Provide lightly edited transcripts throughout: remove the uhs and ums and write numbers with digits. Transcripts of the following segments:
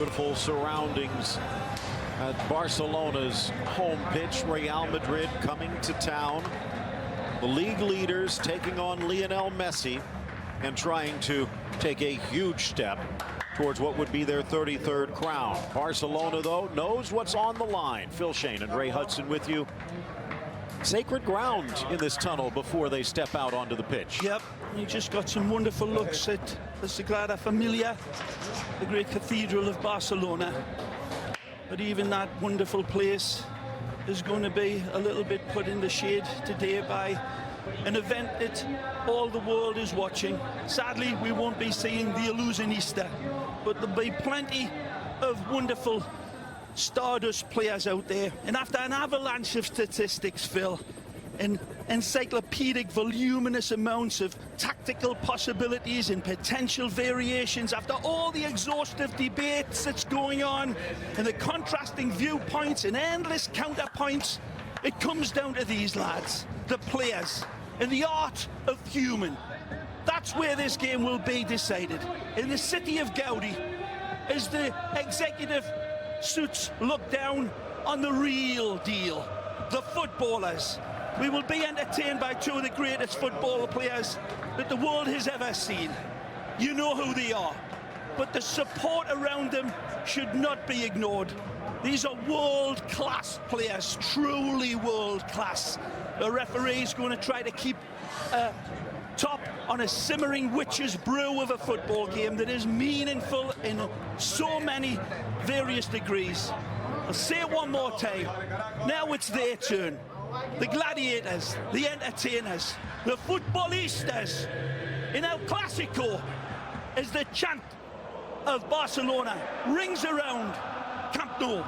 Beautiful surroundings at Barcelona's home pitch. Real Madrid coming to town. The league leaders taking on Lionel Messi and trying to take a huge step towards what would be their 33rd crown. Barcelona, though, knows what's on the line. Phil Shane and Ray Hudson with you. Sacred ground in this tunnel before they step out onto the pitch. Yep, you just got some wonderful looks at the Sagrada Familia, the great cathedral of Barcelona. But even that wonderful place is going to be a little bit put in the shade today by an event that all the world is watching. Sadly, we won't be seeing the Illusionista, but there'll be plenty of wonderful Stardust players out there. And after an avalanche of statistics, Phil, and encyclopedic voluminous amounts of tactical possibilities and potential variations, after all the exhaustive debates that's going on and the contrasting viewpoints and endless counterpoints, it comes down to these lads, the players, and the art of human. That's where this game will be decided. In the city of Gaudi, as the executive suits look down on the real deal, the footballers. We will be entertained by two of the greatest football players that the world has ever seen. You know who they are, but the support around them should not be ignored. These are world-class players, truly world-class. The referee's going to try to keep top on a simmering witch's brew of a football game that is meaningful in so many various degrees. I'll say it one more time. Now it's their turn. The gladiators, the entertainers, the futbolistas in El Clásico, as the chant of Barcelona rings around Camp Nou.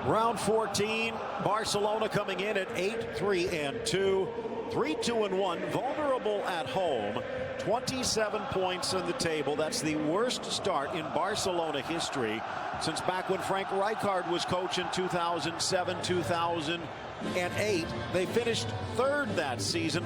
Round 14, Barcelona coming in at 8-3-2, 3-2-1, vulnerable at home, 27 points in the table. That's the worst start in Barcelona history since back when Frank Rijkaard was coach in 2007, 2008. They finished third that season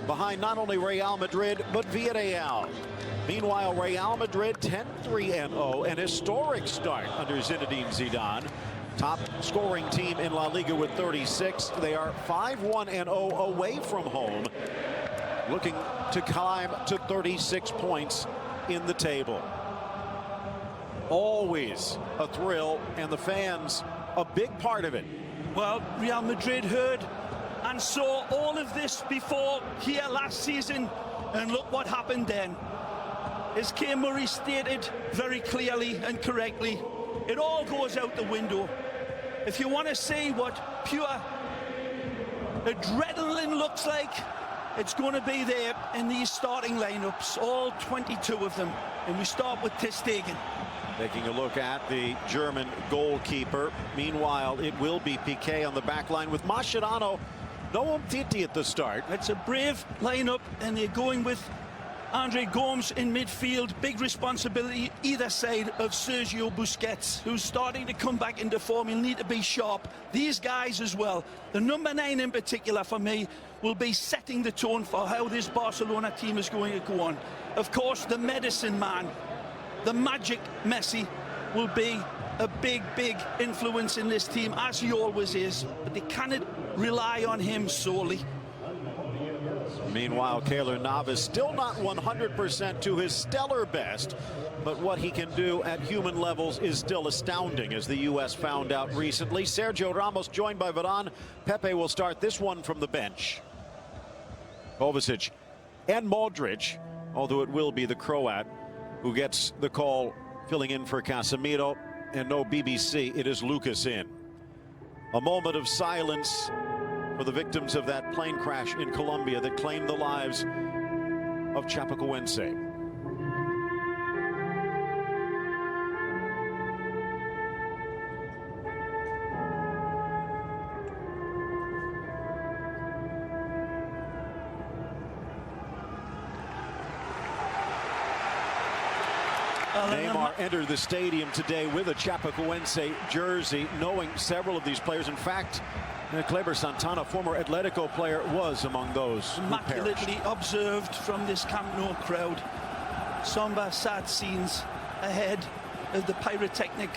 behind not only Real Madrid, but Villarreal. Meanwhile, Real Madrid 10-3-0, an historic start under Zinedine Zidane. Top scoring team in La Liga with 36. They are 5-1-0 away from home, looking to climb to 36 points in the table. Always a thrill, and the fans a big part of it. Well, Real Madrid heard and saw all of this before here last season, and look what happened then. As Kay Murray stated very clearly and correctly, it all goes out the window. If you want to see what pure adrenaline looks like, it's going to be there in these starting lineups, all 22 of them. And we start with Ter Stegen. Taking a look at the German goalkeeper. Meanwhile, it will be Piqué on the back line with Mascherano. No Umtiti at the start. It's a brave lineup, and they're going with Andre Gomes in midfield. Big responsibility either side of Sergio Busquets, who's starting to come back into form. He'll need to be sharp. These guys as well, the number 9 in particular for me, will be setting the tone for how this Barcelona team is going to go on. Of course, the medicine man, the magic Messi, will be a big influence in this team, as he always is, but they cannot rely on him solely. Meanwhile, Keylor Navas still not 100% to his stellar best, but what he can do at human levels is still astounding, as the U.S. found out recently. Sergio Ramos joined by Varane. Pepe will start this one from the bench. Kovacic and Modric, although it will be the Croat who gets the call, filling in for Casemiro, and no BBC, it is Lucas in. A moment of silence for the victims of that plane crash in Colombia that claimed the lives of Chapecoense. Well, Neymar entered the stadium today with a Chapecoense jersey, knowing several of these players. In fact, Kleber Santana, former Atletico player, was among those immaculately observed from this Camp Nou crowd. Somber, sad scenes ahead of the pyrotechnic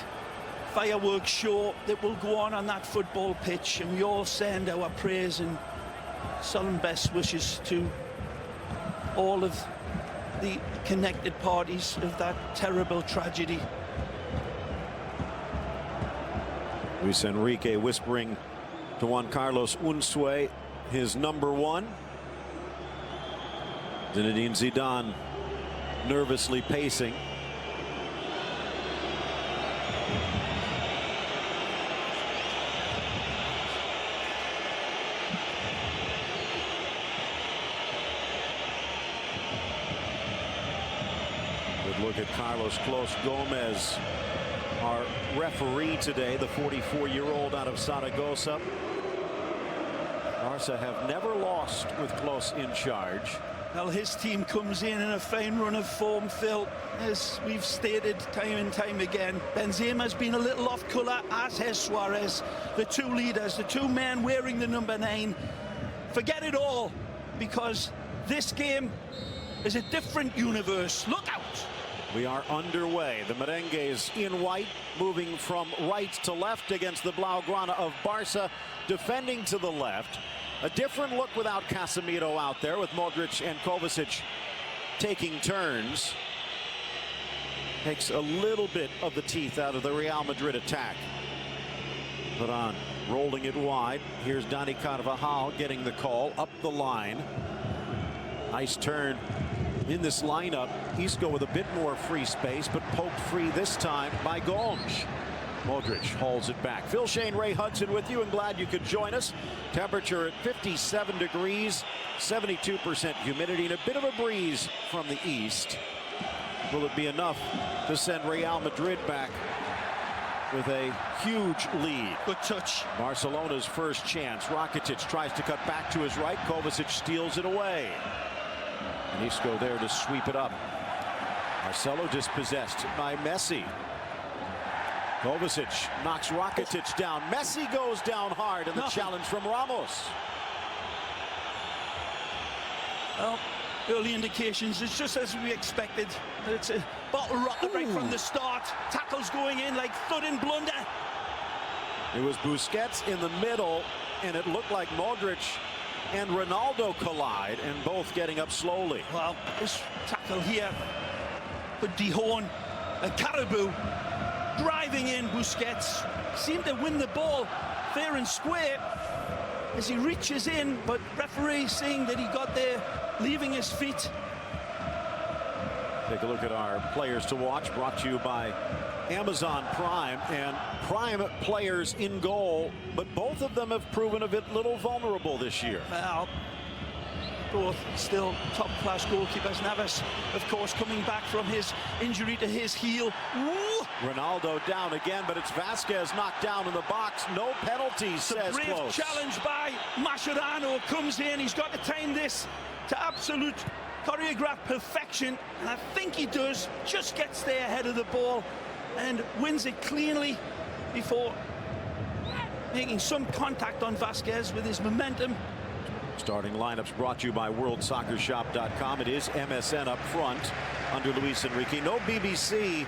fireworks show that will go on that football pitch, and we all send our prayers and solemn best wishes to all of the connected parties of that terrible tragedy. Luis Enrique whispering to Juan Carlos Unzué, his number one. Zinedine Zidane nervously pacing. Good look at Carlos Clos Gomez, our referee today, the 44-year-old out of Zaragoza. Barca have never lost with Clos in charge. Well, his team comes in a fine run of form, Phil, as we've stated time and time again. Benzema's been a little off colour, as has Suarez. The two leaders, the two men wearing the number 9. Forget it all, because this game is a different universe. Look out! We are underway. The merengues in white, moving from right to left against the Blaugrana of Barca, defending to the left. A different look without Casemiro out there, with Modric and Kovacic taking turns. Takes a little bit of the teeth out of the Real Madrid attack. Put on, rolling it wide. Here's Dani Carvajal getting the call up the line. Nice turn in this lineup. Isco with a bit more free space, but poked free this time by Gomes. Modric hauls it back. Phil Shane, Ray Hudson with you, and glad you could join us. Temperature at 57 degrees, 72% humidity, and a bit of a breeze from the east. Will it be enough to send Real Madrid back with a huge lead? Good touch. Barcelona's first chance. Rakitic tries to cut back to his right. Kovacic steals it away. And Isco there to sweep it up. Marcelo dispossessed by Messi. Kovacic knocks Rakitic down. Messi goes down hard, and the challenge from Ramos. Well, early indications, it's just as we expected. It's a bottle rocket right from the start. Tackles going in like thud and blunder. It was Busquets in the middle, and it looked like Modric and Ronaldo collide, and both getting up slowly. Well, this tackle here could dehorn a Caribou. Driving in, Busquets seemed to win the ball fair and square as he reaches in, but referee saying that he got there, leaving his feet. Take a look at our players to watch, brought to you by Amazon Prime, and Prime players in goal, but both of them have proven a bit little vulnerable this year. Well, both still top-class goalkeepers. Navas, of course, coming back from his injury to his heel. Ooh. Ronaldo down again, but it's Vasquez knocked down in the box. No penalties, says Brave Close. challenge by Mascherano comes in. He's got to time this to absolute choreographed perfection, and I think he does. Just gets there ahead of the ball and wins it cleanly before making some contact on Vasquez with his momentum. Starting lineups brought to you by worldsoccershop.com. It is MSN up front under Luis Enrique. No BBC.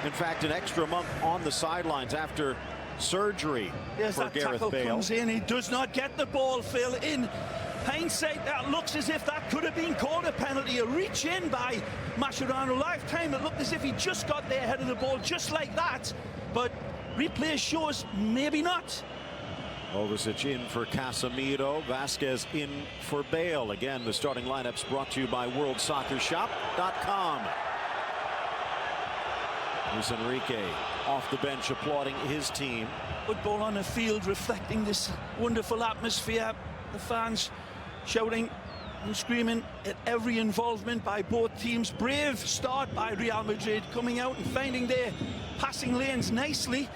In fact, an extra month on the sidelines after surgery for Gareth Bale. Comes in. He does not get the ball, Phil. In hindsight, that looks as if that could have been called a penalty. A reach in by Mascherano. Lifetime, it looked as if he just got there ahead of the ball, just like that. But replay shows maybe not. Kovacic in for Casemiro. Vasquez in for Bale. Again, the starting lineups brought to you by worldsoccershop.com. Luis Enrique off the bench applauding his team. Football on the field reflecting this wonderful atmosphere. The fans shouting and screaming at every involvement by both teams. Brave start by Real Madrid, coming out and finding their passing lanes nicely.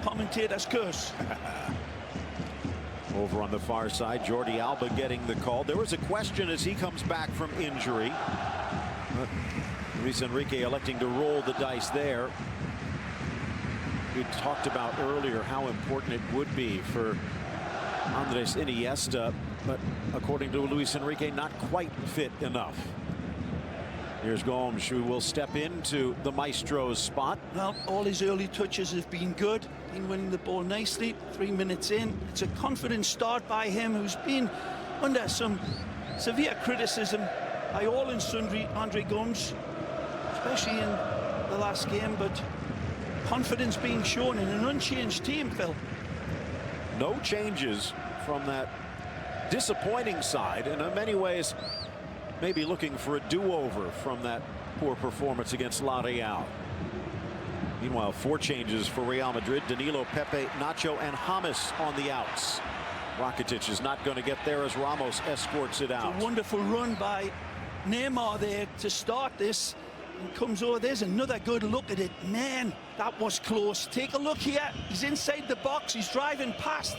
Commentator's curse. Over on the far side, Jordi Alba getting the call. There was a question as he comes back from injury. Luis Enrique electing to roll the dice there. We talked about earlier how important it would be for Andres Iniesta, but according to Luis Enrique, not quite fit enough. Here's Gomes, who will step into the maestro's spot. Well, all his early touches have been good. Been winning the ball nicely. 3 minutes in. It's a confident start by him, who's been under some severe criticism by all and sundry, Andre Gomes, especially in the last game, but confidence being shown in an unchanged team, Phil. No changes from that disappointing side, and in many ways maybe looking for a do-over from that poor performance against La Real. Meanwhile, 4 changes for Real Madrid. Danilo, Pepe, Nacho, and James on the outs. Rakitic is not going to get there as Ramos escorts it out. It's a wonderful run by Neymar there to start this. And comes over. There's another good look at it. Man, that was close. Take a look here. He's inside the box. He's driving past.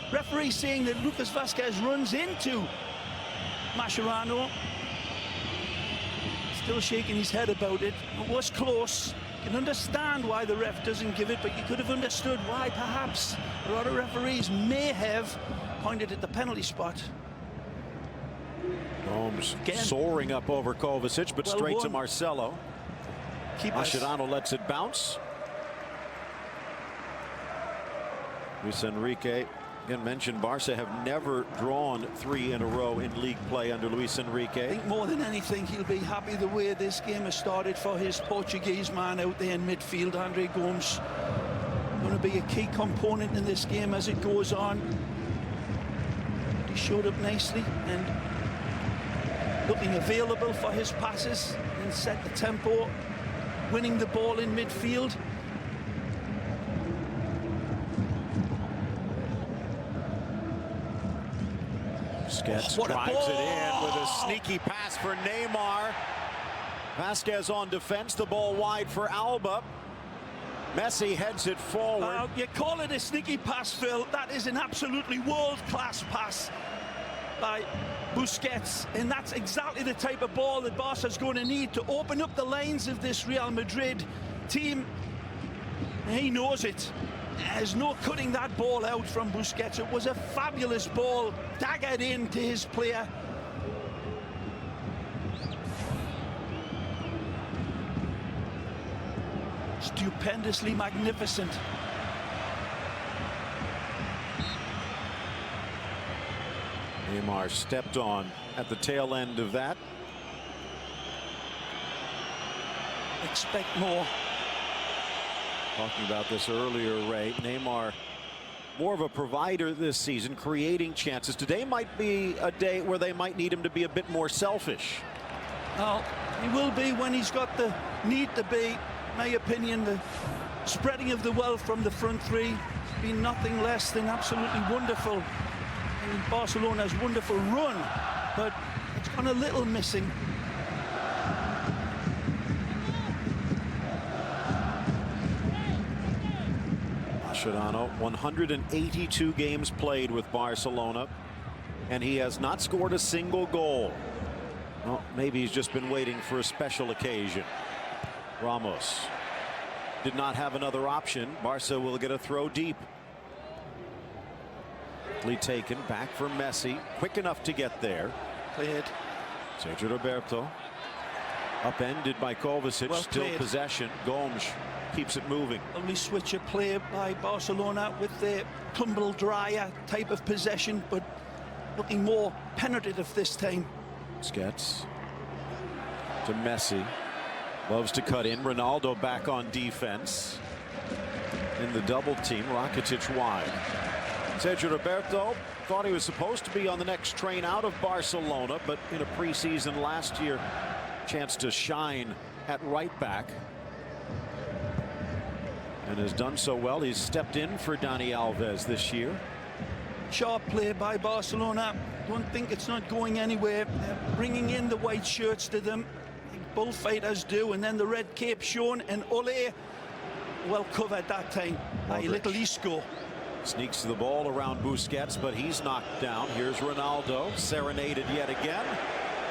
Referee saying that Lucas Vázquez runs into Mascherano. Still shaking his head about it. It was close. You can understand why the ref doesn't give it, but you could have understood why perhaps a lot of referees may have pointed at the penalty spot. Gomes soaring up over Kovacic, but straight to Marcelo. Mascherano lets it bounce. Luis Enrique again mentioned Barca have never drawn 3 in a row in league play under Luis Enrique. I think more than anything he'll be happy the way this game has started for his Portuguese man out there in midfield. Andre Gomes going to be a key component in this game as it goes on. He showed up nicely and looking available for his passes and set the tempo, winning the ball in midfield. Busquets drives it in with a sneaky pass for Neymar. Vázquez on defense, the ball wide for Alba. Messi heads it forward. You call it a sneaky pass, Phil. That is an absolutely world-class pass by Busquets, and that's exactly the type of ball that Barca's going to need to open up the lines of this Real Madrid team. He knows it. There's no cutting that ball out from Busquets. It was a fabulous ball, daggered into his player. Stupendously magnificent. Neymar stepped on at the tail end of that. Expect more. Talking about this earlier, Ray. Neymar, more of a provider this season, creating chances. Today might be a day where they might need him to be a bit more selfish. Well, he will be when he's got the need to be. In my opinion, the spreading of the wealth from the front three has been nothing less than absolutely wonderful in Barcelona's wonderful run, but it's gone a little missing. Mascherano, 182 games played with Barcelona, and he has not scored a single goal. Well, maybe he's just been waiting for a special occasion. Ramos did not have another option. Barca will get a throw deep. Taken back for Messi, quick enough to get there. Cleared. Sergio Roberto upended by Kovacic. Well still played. Possession. Gomes keeps it moving. Only switch of play by Barcelona with their tumble dryer type of possession, but looking more penetrative this time. Busquets to Messi. Loves to cut in. Ronaldo back on defense. In the double team, Rakitic wide. Sergio Roberto thought he was supposed to be on the next train out of Barcelona, but in a preseason last year, chance to shine at right back. And has done so well. He's stepped in for Dani Alves this year. Sharp play by Barcelona. Don't think it's not going anywhere. They're bringing in the white shirts to them, like bullfighters do, and then the red cape shown, and Ole well covered that time by little Isco. Sneaks the ball around Busquets, but he's knocked down. Here's Ronaldo, serenaded yet again,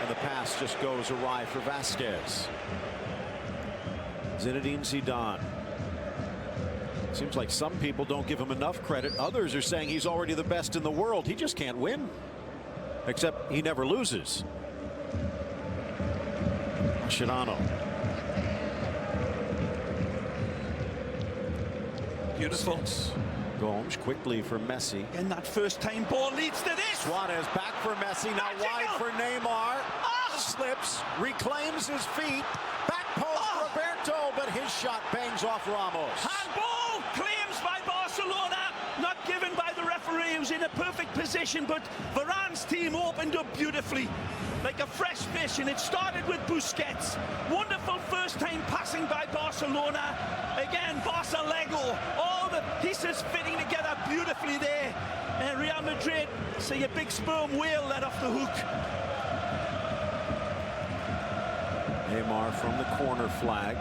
and the pass just goes awry for Vázquez. Zinedine Zidane. Seems like some people don't give him enough credit. Others are saying he's already the best in the world. He just can't win. Except he never loses. Mascherano. Beautiful. Gomes quickly for Messi. And that first time ball leads to this. Suarez back for Messi. Now wide for Neymar. Slips, reclaims his feet. Back post Roberto, but his shot bangs off Ramos. Handball claims by Barcelona. Not given by the referee, who's in a perfect position, but Varane's team opened up beautifully. Like a fresh fish, and it started with Busquets. Wonderful first-time passing by Barcelona. Again, Barca Lego. All the pieces fitting together beautifully there. And Real Madrid see a big sperm whale let off the hook. Neymar from the corner flag.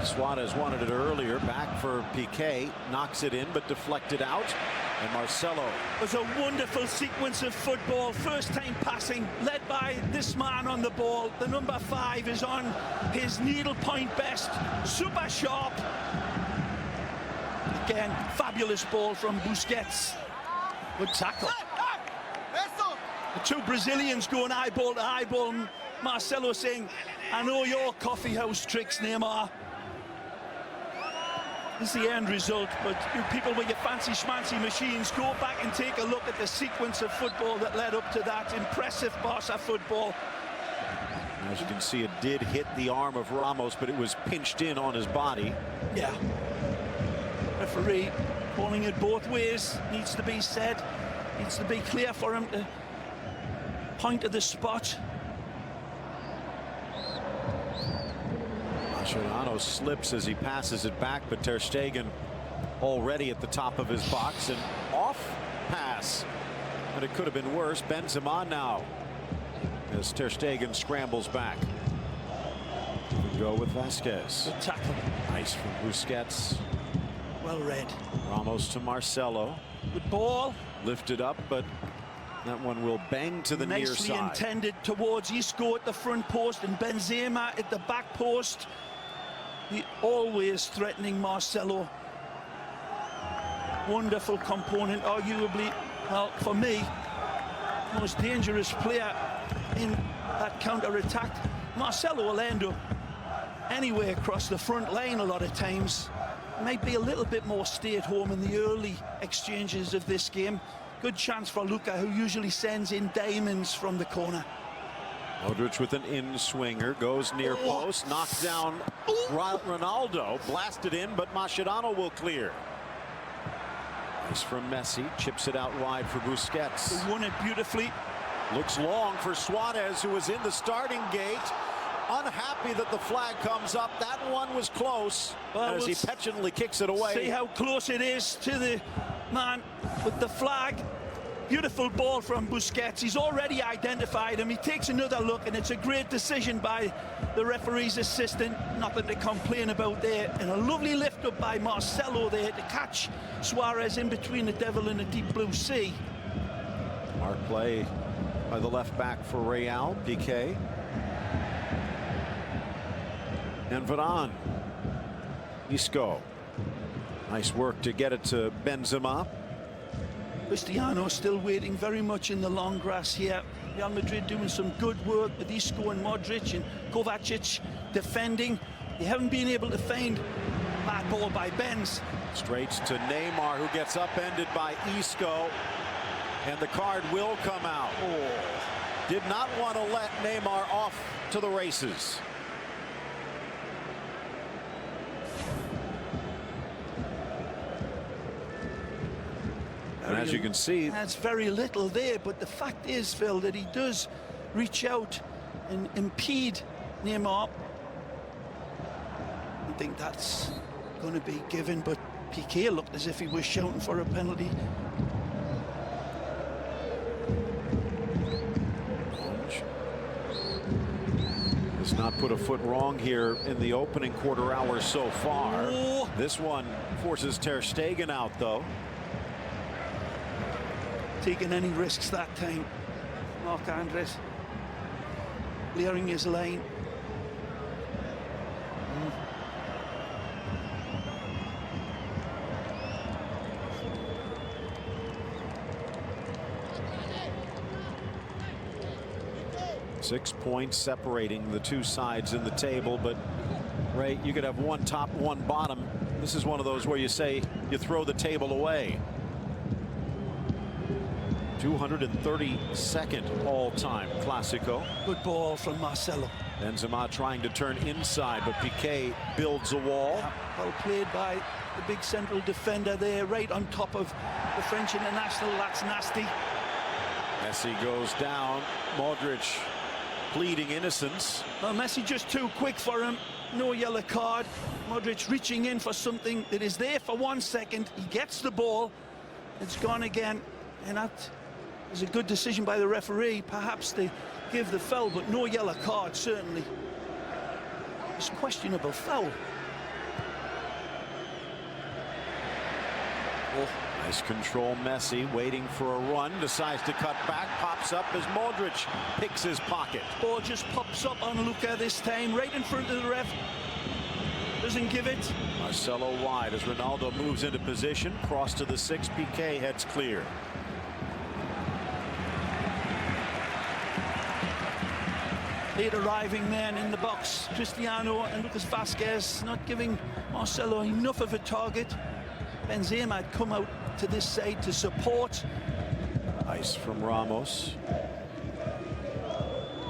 Suarez wanted it earlier. Back for Piqué. Knocks it in, but deflected out. And Marcelo. It was a wonderful sequence of football. First time passing, led by this man on the ball. The number 5 is on his needlepoint best. Super sharp. Again, fabulous ball from Busquets. Good tackle. The two Brazilians going eyeball to eyeball. Marcelo saying, I know your coffee house tricks, Neymar. This is the end result, but you people with your fancy schmancy machines, go back and take a look at the sequence of football that led up to that. Impressive Barca football. As you can see, it did hit the arm of Ramos, but it was pinched in on his body. Yeah. Referee calling it both ways. Needs to be said. Needs to be clear for him to point to the spot. Mascherano slips as he passes it back, but Ter Stegen already at the top of his box, and off pass. But it could have been worse. Benzema now as Ter Stegen scrambles back. We go with Vasquez. Good tackle. Nice from Busquets. Well read. Ramos to Marcelo. Good ball. Lifted up, but that one will bang to the near side. Nicely intended towards Isco at the front post and Benzema at the back post. The always threatening Marcelo. Wonderful component, arguably, well, for me, most dangerous player in that counter-attack. Marcelo will end up anywhere across the front line a lot of times. Might be a little bit more stay at home in the early exchanges of this game. Good chance for Luka, who usually sends in diamonds from the corner. Modric with an in-swinger, goes near post, knocked down Ronaldo, blasted in, but Mascherano will clear. Nice from Messi, chips it out wide for Busquets. He won it beautifully. Looks long for Suarez, who was in the starting gate. Unhappy that the flag comes up. That one was close, well, as he petulantly kicks it away. See how close it is to the man with the flag. Beautiful ball from Busquets. He's already identified him. He takes another look, and it's a great decision by the referee's assistant. Nothing to complain about there. And a lovely lift up by Marcelo there to catch Suarez in between the devil and the deep blue sea. Smart play by the left back for Real, Piqué. And Varane. Isco. Nice work to get it to Benzema. Cristiano still waiting very much in the long grass here. Real Madrid doing some good work with Isco and Modric and Kovacic defending. They haven't been able to find that ball by Benz. Straight to Neymar, who gets upended by Isco. And the card will come out. Did not want to let Neymar off to the races. And as you can see, that's very little there, but the fact is, Phil, that he does reach out and impede Neymar. I think that's going to be given, but Piqué looked as if he was shouting for a penalty. Has not put a foot wrong here in the opening quarter hour so far. This one forces Ter Stegen out, though. Taking any risks that time. Marc Andres clearing his lane. 6 points separating the two sides in the table, but Ray, you could have one top, one bottom. This is one of those where you say you throw the table away. 232nd all-time Clásico. Good ball from Marcelo. Benzema trying to turn inside, but Piqué builds a wall. Well played by the big central defender there, right on top of the French international. That's nasty. Messi goes down. Modric pleading innocence. Well, Messi just too quick for him. No yellow card. Modric reaching in for something that is there for 1 second. He gets the ball. It's gone again. And that is a good decision by the referee. Perhaps they give the foul, but no yellow card, certainly. It's questionable foul. Oh, nice control. Messi waiting for a run, decides to cut back, pops up as Modric picks his pocket. Ball just pops up on Luka this time, right in front of the ref. Doesn't give it. Marcelo wide as Ronaldo moves into position. Cross to the 6. Piqué heads clear. Late arriving men in the box. Cristiano and Lucas Vázquez not giving Marcelo enough of a target. Benzema had come out to this side to support. Nice from Ramos.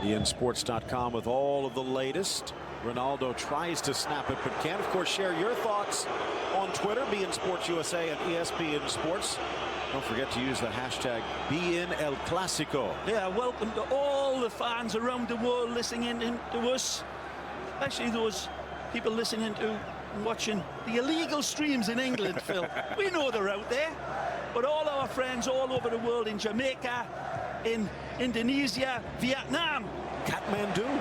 ENSports.com with all of the latest. Ronaldo tries to snap it, but can't. Of course, share your thoughts on Twitter, BeInSportsUSA and ESPN Sports. Don't forget to use the hashtag #BeInElClásico. Yeah, welcome to all the fans around the world listening in to us, especially those people listening to and watching the illegal streams in England, Phil. We know they're out there, but all our friends all over the world, in Jamaica, in Indonesia, Vietnam, Kathmandu.